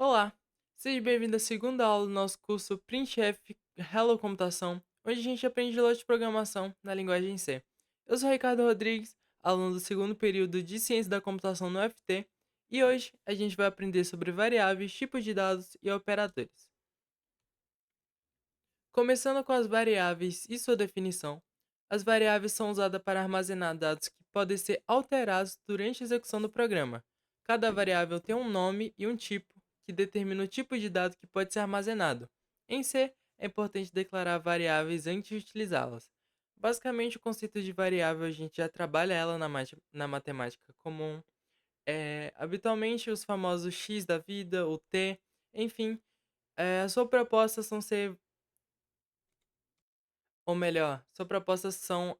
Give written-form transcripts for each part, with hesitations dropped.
Olá, seja bem-vindo à segunda aula do nosso curso Printf Hello Computação, onde a gente aprende lógica de programação na linguagem C. Eu sou Ricardo Rodrigues, aluno do segundo período de Ciência da Computação no UFT, e hoje a gente vai aprender sobre variáveis, tipos de dados e operadores. Começando com as variáveis e sua definição, as variáveis são usadas para armazenar dados que podem ser alterados durante a execução do programa. Cada variável tem um nome e um tipo, que determina o tipo de dado que pode ser armazenado. Em C, é importante declarar variáveis antes de utilizá-las. Basicamente, o conceito de variável a gente já trabalha ela na matemática comum. Habitualmente, os famosos x da vida, o t, enfim, a sua proposta são ser ou melhor, sua proposta são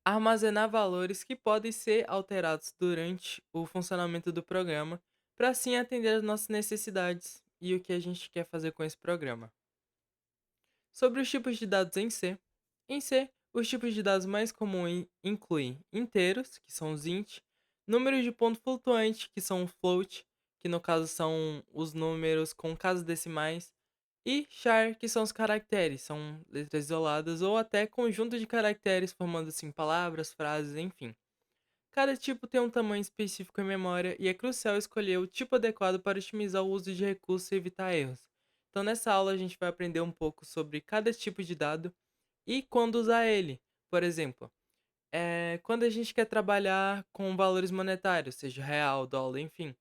armazenar valores que podem ser alterados durante o funcionamento do programa, para assim atender às nossas necessidades e o que a gente quer fazer com esse programa. Sobre os tipos de dados em C, os tipos de dados mais comuns incluem inteiros, que são os int, números de ponto flutuante, que são o float, que no caso são os números com casas decimais, e char, que são os caracteres, são letras isoladas ou até conjunto de caracteres formando assim palavras, frases, enfim. Cada tipo tem um tamanho específico em memória e é crucial escolher o tipo adequado para otimizar o uso de recursos e evitar erros. Então, nessa aula, a gente vai aprender um pouco sobre cada tipo de dado e quando usar ele. Por exemplo, quando a gente quer trabalhar com valores monetários, seja real, dólar, enfim.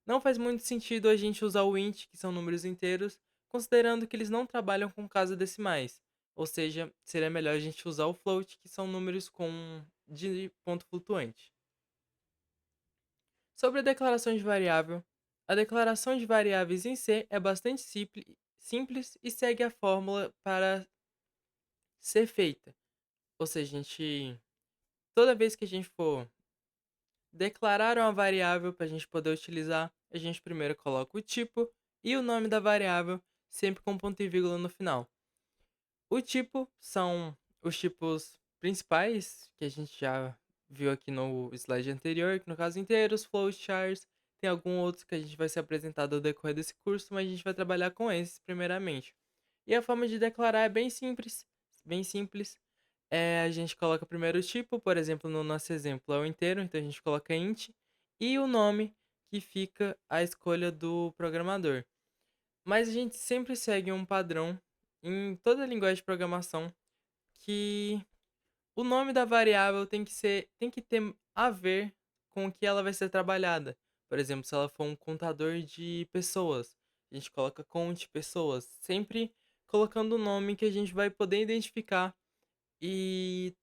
Não faz muito sentido a gente usar o int, que são números inteiros, considerando que eles não trabalham com casas decimais. Ou seja, seria melhor a gente usar o float, que são números com de ponto flutuante. Sobre a declaração de variável, a declaração de variáveis em C é bastante simples e segue a fórmula para ser feita. Ou seja, toda vez que a gente for declarar uma variável para a gente poder utilizar, a gente primeiro coloca o tipo e o nome da variável, sempre com ponto e vírgula no final. O tipo são os tipos principais que a gente já viu aqui no slide anterior, que no caso inteiros, flowcharts, tem algum outro que a gente vai ser apresentado ao decorrer desse curso, mas a gente vai trabalhar com esses primeiramente. E a forma de declarar é bem simples, bem simples. A gente coloca primeiro o tipo, por exemplo, no nosso exemplo é o inteiro, então a gente coloca int, e o nome, que fica a escolha do programador. Mas a gente sempre segue um padrão em toda a linguagem de programação que o nome da variável tem que ter a ver com o que ela vai ser trabalhada. Por exemplo, se ela for um contador de pessoas, a gente coloca conte pessoas, sempre colocando o nome que a gente vai poder identificar e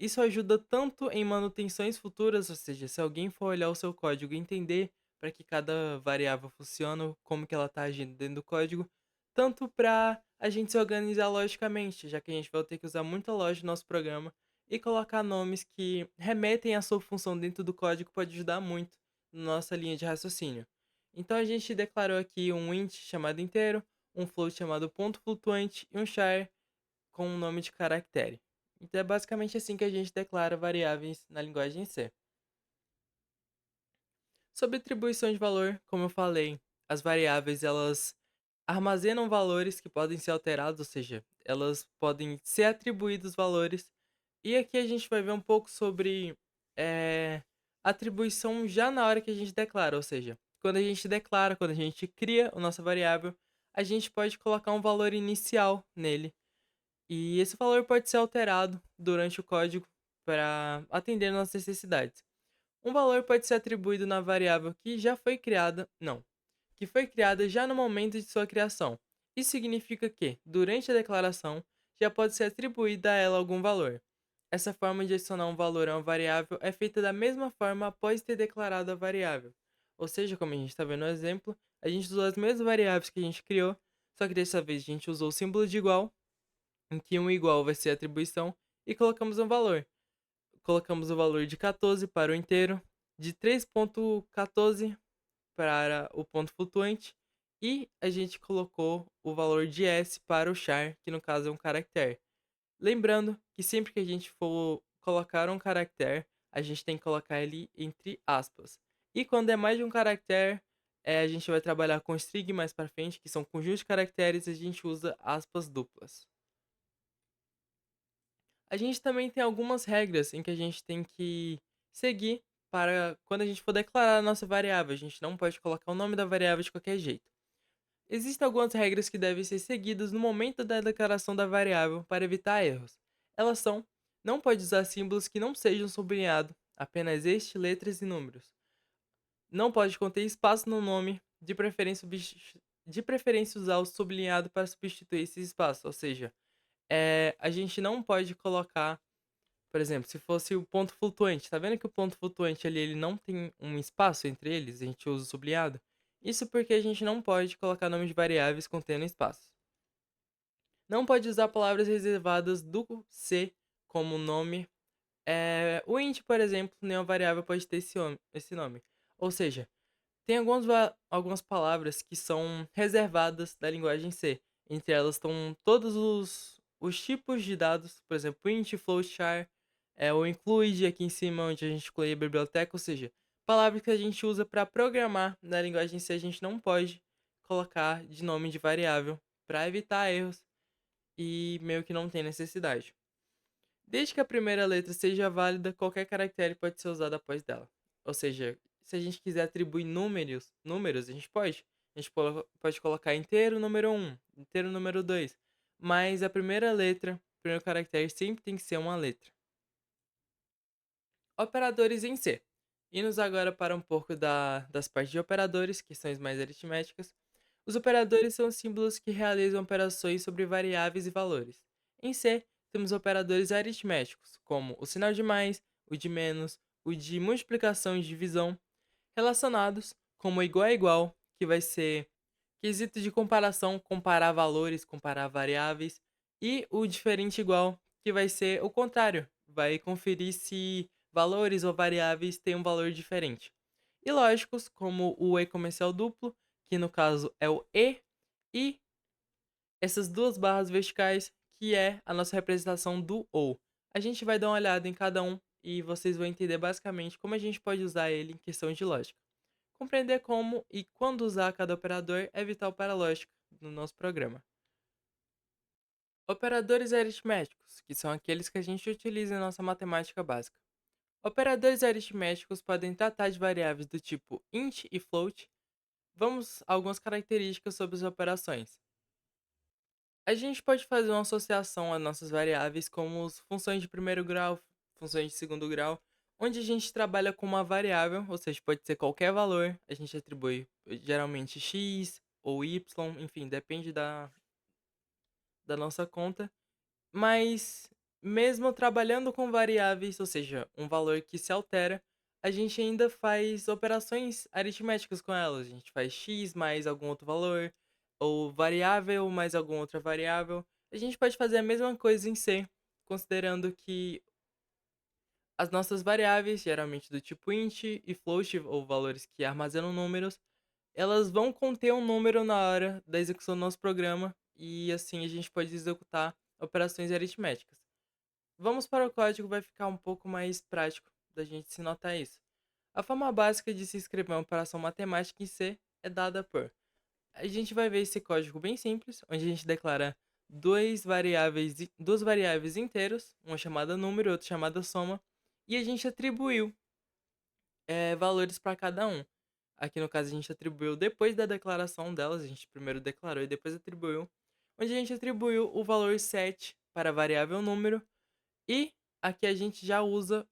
isso ajuda tanto em manutenções futuras, ou seja, se alguém for olhar o seu código e entender para que cada variável funciona, como que ela está agindo dentro do código, tanto para a gente se organizar logicamente, já que a gente vai ter que usar muita lógica no nosso programa e colocar nomes que remetem à sua função dentro do código pode ajudar muito na nossa linha de raciocínio. Então a gente declarou aqui um int chamado inteiro, um float chamado ponto flutuante e um char com um nome de caractere. Então é basicamente assim que a gente declara variáveis na linguagem C. Sobre atribuição de valor, como eu falei, as variáveis elas armazenam valores que podem ser alterados, ou seja, elas podem ser atribuídos valores. E aqui a gente vai ver um pouco sobre atribuição já na hora que a gente declara, ou seja, quando a gente declara, quando a gente cria a nossa variável, a gente pode colocar um valor inicial nele. E esse valor pode ser alterado durante o código para atender nossas necessidades. Um valor pode ser atribuído na variável que já foi criada, não, que foi criada já no momento de sua criação. Isso significa que, durante a declaração, já pode ser atribuída a ela algum valor. Essa forma de adicionar um valor a uma variável é feita da mesma forma após ter declarado a variável. Ou seja, como a gente está vendo no exemplo, a gente usou as mesmas variáveis que a gente criou, só que dessa vez a gente usou o símbolo de igual em que um igual vai ser a atribuição, e colocamos um valor. Colocamos o valor de 14 para o inteiro, de 3.14 para o ponto flutuante, e a gente colocou o valor de S para o char, que no caso é um caractere. Lembrando que sempre que a gente for colocar um caractere, a gente tem que colocar ele entre aspas. E quando é mais de um caractere, a gente vai trabalhar com string mais para frente, que são conjuntos de caracteres, e a gente usa aspas duplas. A gente também tem algumas regras em que a gente tem que seguir para quando a gente for declarar a nossa variável. A gente não pode colocar o nome da variável de qualquer jeito. Existem algumas regras que devem ser seguidas no momento da declaração da variável para evitar erros. Elas são: não pode usar símbolos que não sejam sublinhados, apenas este, letras e números. Não pode conter espaço no nome, de preferência usar o sublinhado para substituir esse espaço, ou seja, a gente não pode colocar, por exemplo, se fosse o ponto flutuante, tá vendo que o ponto flutuante ali ele não tem um espaço entre eles, a gente usa o sublinhado? Isso porque a gente não pode colocar nome de variáveis contendo espaço. Não pode usar palavras reservadas do C como nome. O int, por exemplo, nenhuma variável pode ter esse nome. Ou seja, tem algumas palavras que são reservadas da linguagem C. Entre elas estão todos os tipos de dados, por exemplo, int, float, char, o include aqui em cima, onde a gente exclui a biblioteca, ou seja, palavras que a gente usa para programar na linguagem C, a gente não pode colocar de nome de variável para evitar erros e meio que não tem necessidade. Desde que a primeira letra seja válida, qualquer caractere pode ser usado após dela. Ou seja, se a gente quiser atribuir números, a gente pode. A gente pode colocar inteiro número 1, inteiro número 2. Mas a primeira letra, o primeiro caractere sempre tem que ser uma letra. Operadores em C. Indo agora para um pouco das partes de operadores, questões mais aritméticas. Os operadores são símbolos que realizam operações sobre variáveis e valores. Em C, temos operadores aritméticos, como o sinal de mais, o de menos, o de multiplicação e divisão, relacionados, como igual a igual, que vai ser quesito de comparação, comparar valores, comparar variáveis, e o diferente igual, que vai ser o contrário, vai conferir se valores ou variáveis têm um valor diferente. E lógicos, como o e comercial duplo, que no caso é o e essas duas barras verticais, que é a nossa representação do ou. A gente vai dar uma olhada em cada um e vocês vão entender basicamente como a gente pode usar ele em questão de lógica. Compreender como e quando usar cada operador é vital para a lógica no nosso programa. Operadores aritméticos, que são aqueles que a gente utiliza em nossa matemática básica. Operadores aritméticos podem tratar de variáveis do tipo int e float. Vamos a algumas características sobre as operações. A gente pode fazer uma associação às nossas variáveis como as funções de primeiro grau, funções de segundo grau, onde a gente trabalha com uma variável, ou seja, pode ser qualquer valor, a gente atribui geralmente x ou y, enfim, depende da nossa conta. Mas mesmo trabalhando com variáveis, ou seja, um valor que se altera, a gente ainda faz operações aritméticas com elas. A gente faz x mais algum outro valor, ou variável mais alguma outra variável. A gente pode fazer a mesma coisa em C, considerando que as nossas variáveis, geralmente do tipo int e float, ou valores que armazenam números, elas vão conter um número na hora da execução do nosso programa, e assim a gente pode executar operações aritméticas. Vamos para o código, vai ficar um pouco mais prático da gente se notar isso. A forma básica de se escrever uma operação matemática em C é dada por. A gente vai ver esse código bem simples, onde a gente declara duas variáveis inteiras, uma chamada número e outra chamada soma, e a gente atribuiu valores para cada um. Aqui no caso a gente atribuiu depois da declaração delas, a gente primeiro declarou e depois atribuiu, onde a gente atribuiu o valor 7 para a variável número, e aqui a gente já usa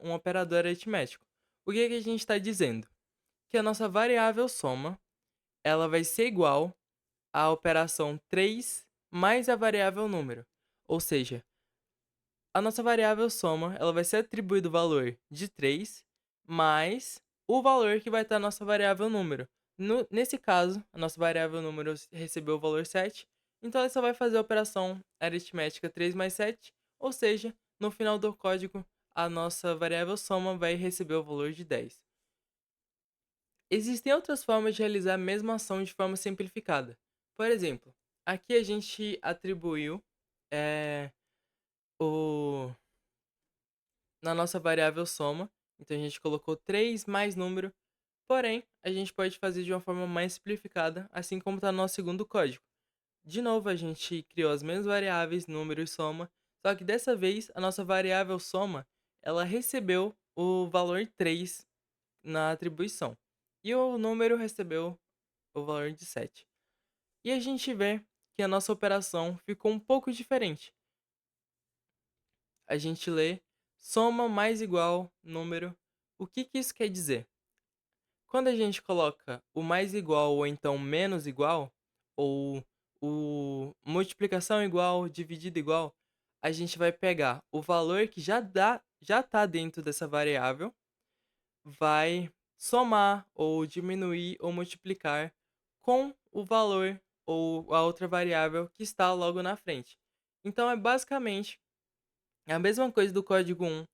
um operador aritmético. O que, que a gente está dizendo? Que a nossa variável soma ela vai ser igual à operação 3 mais a variável número. Ou seja, a nossa variável soma ela vai ser atribuído o valor de 3 mais o valor que vai estar a nossa variável número. Nesse caso, a nossa variável número recebeu o valor 7, então ela só vai fazer a operação aritmética 3 mais 7, ou seja, no final do código, a nossa variável soma vai receber o valor de 10. Existem outras formas de realizar a mesma ação de forma simplificada. Por exemplo, aqui a gente atribuiu eh, o na nossa variável soma. Então a gente colocou 3 mais número. Porém, a gente pode fazer de uma forma mais simplificada, assim como está no nosso segundo código. De novo, a gente criou as mesmas variáveis, número e soma, só que dessa vez a nossa variável soma, ela recebeu o valor 3 na atribuição. E o número recebeu o valor de 7. E a gente vê que a nossa operação ficou um pouco diferente. A gente lê soma mais igual número. O que que isso quer dizer? Quando a gente coloca o mais igual ou então menos igual, ou o multiplicação igual, dividido igual, a gente vai pegar o valor que já está dentro dessa variável, vai somar ou diminuir ou multiplicar com o valor ou a outra variável que está logo na frente. Então é basicamente a mesma coisa do código 1,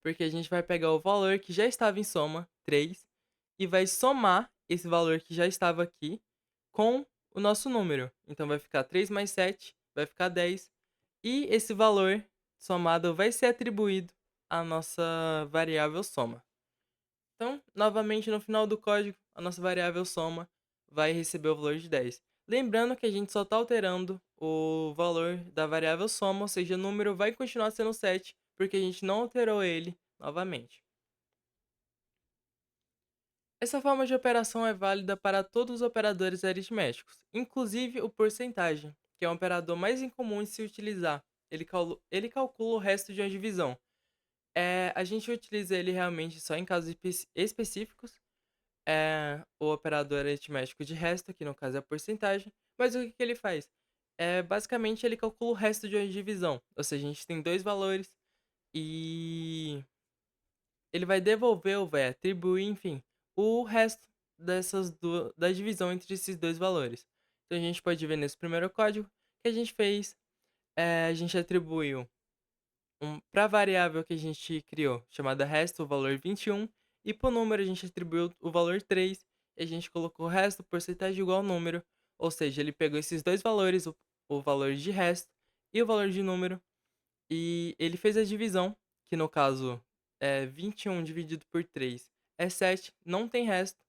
porque a gente vai pegar o valor que já estava em soma, 3, e vai somar esse valor que já estava aqui com o nosso número. Então vai ficar 3 mais 7, vai ficar 10, e esse valor somado vai ser atribuído à nossa variável soma. Então, novamente, no final do código, a nossa variável soma vai receber o valor de 10. Lembrando que a gente só está alterando o valor da variável soma, ou seja, o número vai continuar sendo 7, porque a gente não alterou ele novamente. Essa forma de operação é válida para todos os operadores aritméticos, inclusive o porcentagem, que é o operador mais incomum de se utilizar. Ele calcula o resto de uma divisão. A gente utiliza ele realmente só em casos específicos, o operador aritmético de resto, que no caso é a porcentagem, mas o que que ele faz? Basicamente, ele calcula o resto de uma divisão, ou seja, a gente tem dois valores e ele vai devolver ou vai atribuir, enfim, o resto da divisão entre esses dois valores. Então a gente pode ver nesse primeiro código que a gente fez, a gente atribuiu para a variável que a gente criou, chamada resto, o valor 21, e para o número a gente atribuiu o valor 3, e a gente colocou o resto, porcentagem igual ao número, ou seja, ele pegou esses dois valores, o valor de resto e o valor de número, e ele fez a divisão, que no caso é 21 dividido por 3 é 7, não tem resto,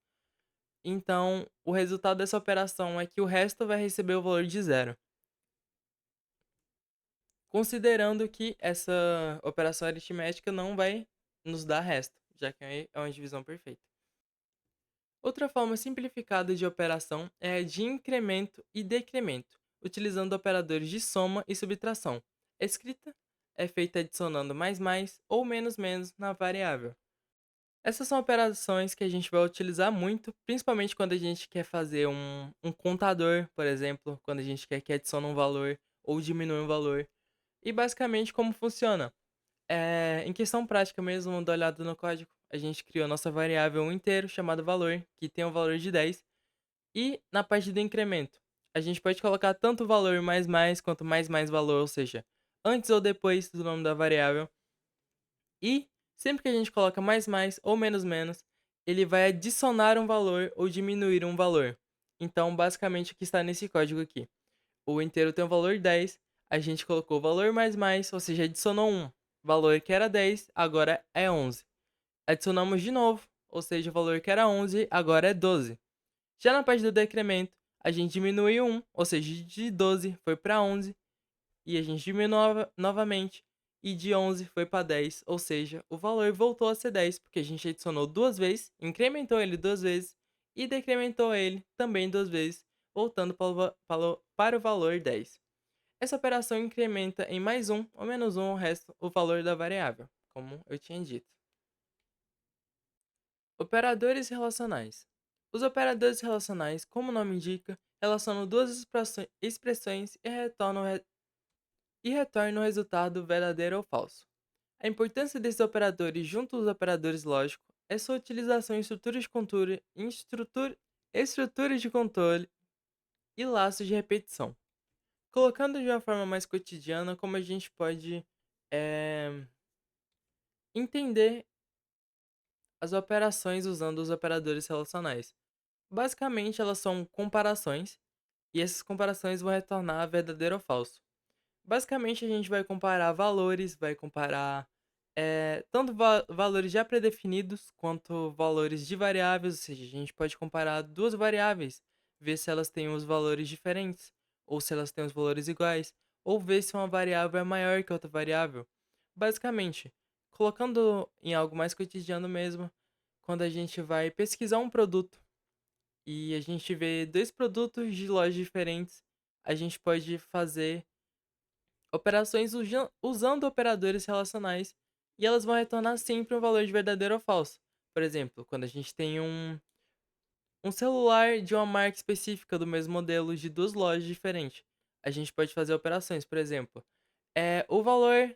então o resultado dessa operação é que o resto vai receber o valor de zero. Considerando que essa operação aritmética não vai nos dar resto, já que é uma divisão perfeita. Outra forma simplificada de operação é a de incremento e decremento, utilizando operadores de soma e subtração. A escrita é feita adicionando mais ou menos na variável. Essas são operações que a gente vai utilizar muito, principalmente quando a gente quer fazer um contador, por exemplo, quando a gente quer que adicione um valor ou diminui um valor. E basicamente como funciona? Em questão prática mesmo, dá uma olhada no código, a gente criou nossa variável inteiro chamada valor, que tem o valor de 10. E na parte do incremento, a gente pode colocar tanto o valor quanto mais valor, ou seja, antes ou depois do nome da variável. E sempre que a gente coloca mais ou menos, ele vai adicionar um valor ou diminuir um valor. Então, basicamente, o que está nesse código aqui? O inteiro tem o valor 10, a gente colocou o valor ou seja, adicionou um valor que era 10, agora é 11. Adicionamos de novo, ou seja, o valor que era 11, agora é 12. Já na parte do decremento, a gente diminuiu um, ou seja, de 12 foi para 11, e a gente diminuiu novamente, e de 11 foi para 10, ou seja, o valor voltou a ser 10, porque a gente adicionou duas vezes, incrementou ele duas vezes, e decrementou ele também duas vezes, voltando para o valor 10. Essa operação incrementa em mais um ou menos um o valor da variável, como eu tinha dito. Operadores relacionais. Os operadores relacionais, como o nome indica, relacionam duas expressões e retornam o resultado verdadeiro ou falso. A importância desses operadores junto aos operadores lógicos é sua utilização em estruturas de controle e laços de repetição. Colocando de uma forma mais cotidiana, como a gente pode entender as operações usando os operadores relacionais. Basicamente, elas são comparações, e essas comparações vão retornar verdadeiro ou falso. Basicamente, a gente vai comparar valores, vai comparar tanto valores já predefinidos quanto valores de variáveis, ou seja, a gente pode comparar duas variáveis, ver se elas têm os valores diferentes, ou se elas têm os valores iguais, ou ver se uma variável é maior que outra variável. Basicamente, colocando em algo mais cotidiano mesmo, quando a gente vai pesquisar um produto e a gente vê dois produtos de lojas diferentes, a gente pode fazer operações usando operadores relacionais e elas vão retornar sempre um valor de verdadeiro ou falso. Por exemplo, quando a gente tem um celular de uma marca específica do mesmo modelo de duas lojas diferentes, a gente pode fazer operações. Por exemplo, o valor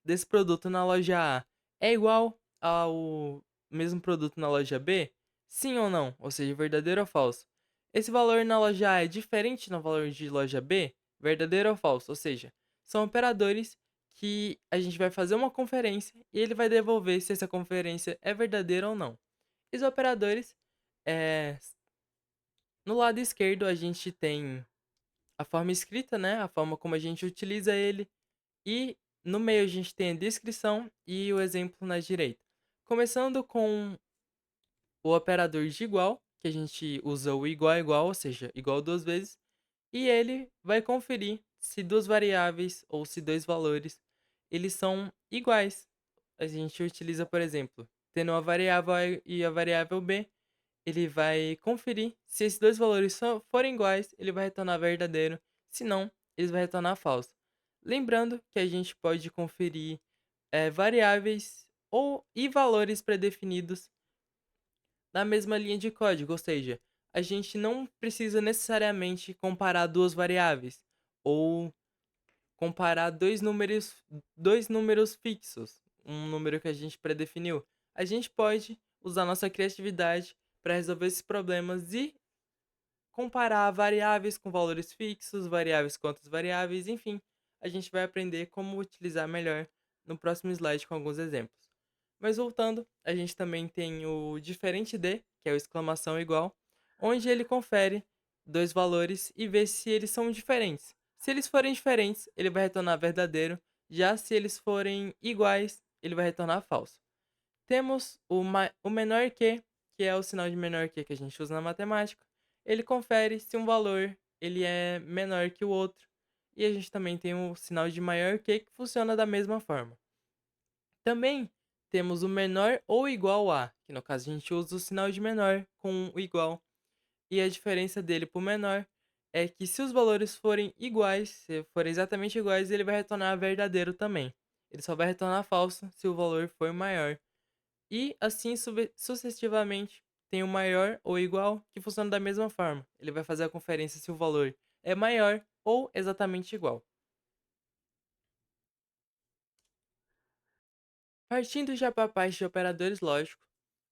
desse produto na loja A é igual ao mesmo produto na loja B? Sim ou não? Ou seja, verdadeiro ou falso? Esse valor na loja A é diferente no valor de loja B? Verdadeiro ou falso? Ou seja, são operadores que a gente vai fazer uma conferência e ele vai devolver se essa conferência é verdadeira ou não. E os operadores, é, no lado esquerdo a gente tem a forma escrita, né? A forma como a gente utiliza ele. E no meio a gente tem a descrição e o exemplo na direita. Começando com o operador de igual, que a gente usa o igual a igual, ou seja, igual duas vezes, e ele vai conferir se duas variáveis ou se dois valores eles são iguais. A gente utiliza, por exemplo, tendo uma variável A e a variável B, ele vai conferir se esses dois valores forem iguais, ele vai retornar verdadeiro, se não, ele vai retornar falso. Lembrando que a gente pode conferir variáveis e valores predefinidos na mesma linha de código, ou seja, a gente não precisa necessariamente comparar duas variáveis ou comparar dois números fixos, um número que a gente predefiniu. A gente pode usar nossa criatividade para resolver esses problemas e comparar variáveis com valores fixos, variáveis com outras variáveis, enfim, a gente vai aprender como utilizar melhor no próximo slide com alguns exemplos. Mas voltando, a gente também tem o diferente de, que é o exclamação igual, onde ele confere dois valores e vê se eles são diferentes. Se eles forem diferentes, ele vai retornar verdadeiro, já se eles forem iguais, ele vai retornar falso. Temos o menor que é o sinal de menor que a gente usa na matemática. Ele confere se um valor ele é menor que o outro. E a gente também tem o sinal de maior que funciona da mesma forma. Também temos o menor ou igual a, que no caso a gente usa o sinal de menor com o igual. E a diferença dele para o menor é que se os valores forem iguais, se forem exatamente iguais, ele vai retornar verdadeiro também. Ele só vai retornar falso se o valor for maior. E assim sucessivamente, tem o maior ou igual, que funciona da mesma forma. Ele vai fazer a conferência se o valor é maior ou exatamente igual. Partindo já para a parte de operadores lógicos,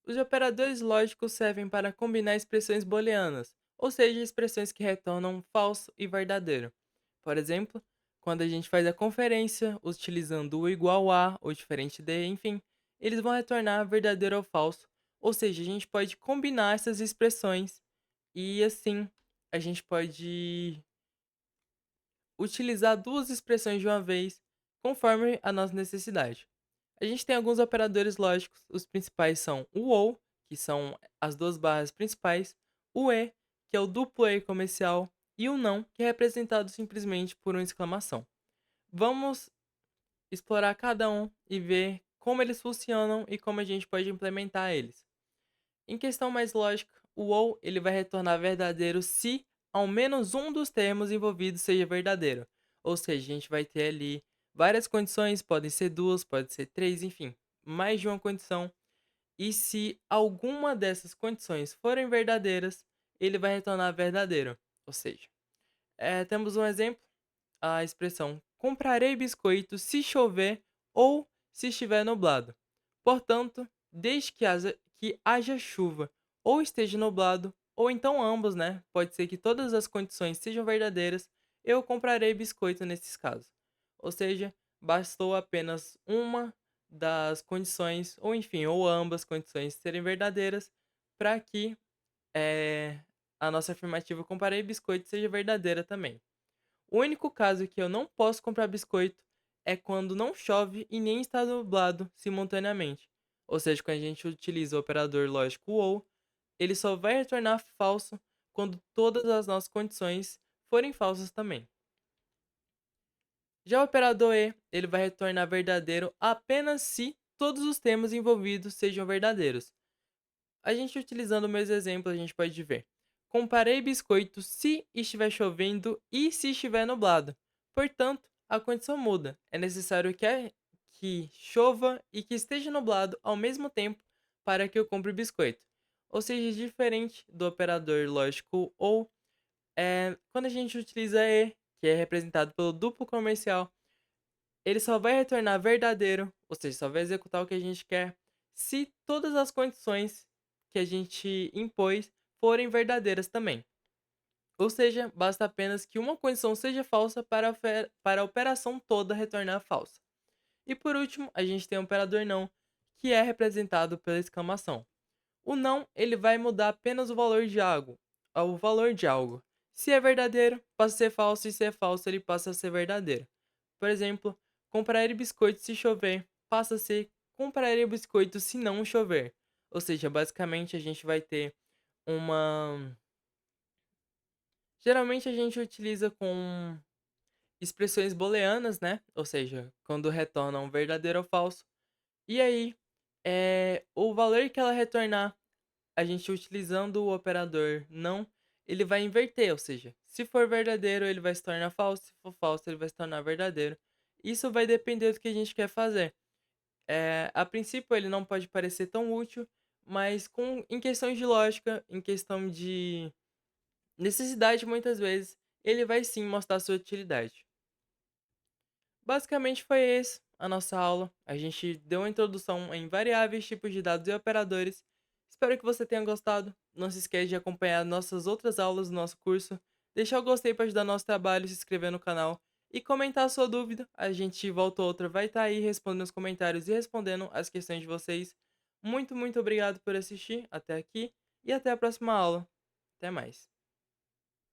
os operadores lógicos servem para combinar expressões booleanas, ou seja, expressões que retornam falso e verdadeiro. Por exemplo, quando a gente faz a conferência utilizando o igual a ou diferente de, enfim, eles vão retornar verdadeiro ou falso. Ou seja, a gente pode combinar essas expressões e assim a gente pode utilizar duas expressões de uma vez, conforme a nossa necessidade. A gente tem alguns operadores lógicos, os principais são o OU, que são as duas barras principais, o E, que é o duplo E comercial, e o não, que é representado simplesmente por uma exclamação. Vamos explorar cada um e ver como eles funcionam e como a gente pode implementar eles. Em questão mais lógica, o ou ele vai retornar verdadeiro se ao menos um dos termos envolvidos seja verdadeiro. Ou seja, a gente vai ter ali várias condições, podem ser duas, pode ser três, enfim, mais de uma condição. E se alguma dessas condições forem verdadeiras, ele vai retornar verdadeiro. Ou seja, temos um exemplo, a expressão comprarei biscoito se chover ou se estiver nublado. Portanto, desde que haja chuva ou esteja nublado, ou então ambos, né? Pode ser que todas as condições sejam verdadeiras, eu comprarei biscoito nesses casos. Ou seja, bastou apenas uma das condições, ou enfim, ou ambas condições serem verdadeiras para que eh, a nossa afirmativa comprarei biscoito seja verdadeira também. O único caso que eu não posso comprar biscoito é quando não chove e nem está nublado simultaneamente. Ou seja, quando a gente utiliza o operador lógico ou, ele só vai retornar falso quando todas as nossas condições forem falsas também. Já o operador e, ele vai retornar verdadeiro apenas se todos os termos envolvidos sejam verdadeiros. A gente utilizando o mesmo exemplo, a gente pode ver: comparei biscoito se estiver chovendo e se estiver nublado. Portanto, a condição muda. É necessário que chova e que esteja nublado ao mesmo tempo para que eu compre o biscoito. Ou seja, diferente do operador lógico ou, quando a gente utiliza e, que é representado pelo duplo comercial, ele só vai retornar verdadeiro, ou seja, só vai executar o que a gente quer, se todas as condições que a gente impôs forem verdadeiras também. Ou seja, basta apenas que uma condição seja falsa para a operação toda retornar falsa. E por último, a gente tem o operador não, que é representado pela exclamação. O não, ele vai mudar apenas o valor de algo, ao valor de algo. Se é verdadeiro, passa a ser falso, e se é falso, ele passa a ser verdadeiro. Por exemplo, compraria biscoito se chover, passa a ser compraria biscoito se não chover. Ou seja, basicamente a gente vai ter uma. Geralmente a gente utiliza com expressões booleanas, né? Ou seja, quando retorna um verdadeiro ou falso. E aí, o valor que ela retornar, a gente utilizando o operador não, ele vai inverter, ou seja, se for verdadeiro, ele vai se tornar falso, se for falso, ele vai se tornar verdadeiro. Isso vai depender do que a gente quer fazer. A princípio, ele não pode parecer tão útil, mas em questões de lógica, em questão de necessidade, muitas vezes, ele vai sim mostrar sua utilidade. Basicamente foi esse a nossa aula. A gente deu uma introdução em variáveis, tipos de dados e operadores. Espero que você tenha gostado. Não se esqueça de acompanhar nossas outras aulas do nosso curso, deixar o gostei para ajudar nosso trabalho, se inscrever no canal e comentar a sua dúvida. A gente volta outra, vai estar aí respondendo os comentários e respondendo as questões de vocês. Muito, muito obrigado por assistir até aqui e até a próxima aula. Até mais.